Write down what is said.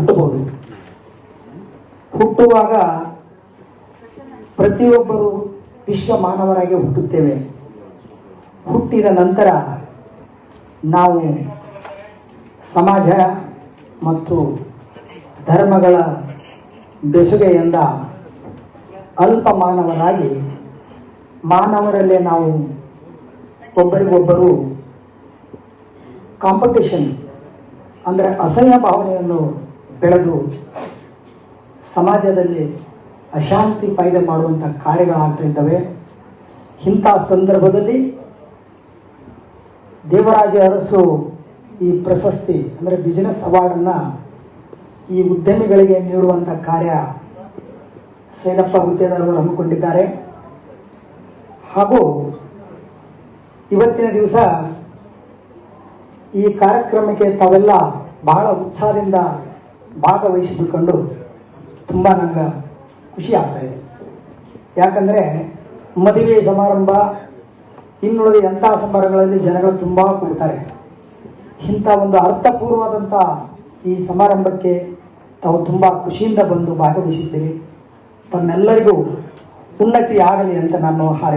ಹುಟ್ಟಬಹುದು. ಹುಟ್ಟುವಾಗ ಪ್ರತಿಯೊಬ್ಬರು ವಿಶ್ವ ಮಾನವರಾಗಿ ಹುಟ್ಟುತ್ತೇವೆ. ಹುಟ್ಟಿದ ನಂತರ ನಾವು ಸಮಾಜ ಮತ್ತು ಧರ್ಮಗಳ ಬೆಸುಗೆಯಿಂದ ಅಲ್ಪ ಮಾನವರಾಗಿ ಮಾನವರಲ್ಲೇ ನಾವು ಒಬ್ಬರಿಗೊಬ್ಬರು ಕಾಂಪಿಟೇಷನ್ ಅಂದರೆ ಅಸಹ್ಯ ಭಾವನೆಯನ್ನು ಬೆಳೆದು ಸಮಾಜದಲ್ಲಿ ಅಶಾಂತಿ ಪೈದೆ ಮಾಡುವಂಥ ಕಾರ್ಯಗಳಾಗ್ತಿರ್ತವೆ. ಇಂಥ ಸಂದರ್ಭದಲ್ಲಿ ದೇವರಾಜ ಅರಸು ಈ ಪ್ರಶಸ್ತಿ ಅಂದರೆ ಬಿಸಿನೆಸ್ ಅವಾರ್ಡನ್ನು ಈ ಉದ್ಯಮಿಗಳಿಗೆ ನೀಡುವಂಥ ಕಾರ್ಯ ಸೈದಪ್ಪ ಗುತ್ತೇದಾರ್ ಅವರು ಹಮ್ಮಿಕೊಂಡಿದ್ದಾರೆ. ಹಾಗೂ ಇವತ್ತಿನ ದಿವಸ ಈ ಕಾರ್ಯಕ್ರಮಕ್ಕೆ ತಾವೆಲ್ಲ ಬಹಳ ಉತ್ಸಾಹದಿಂದ ಭಾಗವಹಿಸಿದುಕೊಂಡು ತುಂಬ ನನಗೆ ಖುಷಿ ಆಗ್ತಾಯಿದೆ. ಯಾಕಂದರೆ ಮದುವೆ ಸಮಾರಂಭ ಇನ್ನುಳಿದ ಎಂಥ ಸಮಾರಂಭಗಳಲ್ಲಿ ಜನಗಳು ತುಂಬ ಕೂಡ್ತಾರೆ. ಇಂಥ ಒಂದು ಅರ್ಥಪೂರ್ವವಾದಂಥ ಈ ಸಮಾರಂಭಕ್ಕೆ ತಾವು ತುಂಬ ಖುಷಿಯಿಂದ ಬಂದು ಭಾಗವಹಿಸಿದ್ದೀರಿ. ತಮ್ಮೆಲ್ಲರಿಗೂ ಉನ್ನತಿ ಆಗಲಿ ಅಂತ ನಾನು ಹಾರೈಸ್ತೇನೆ.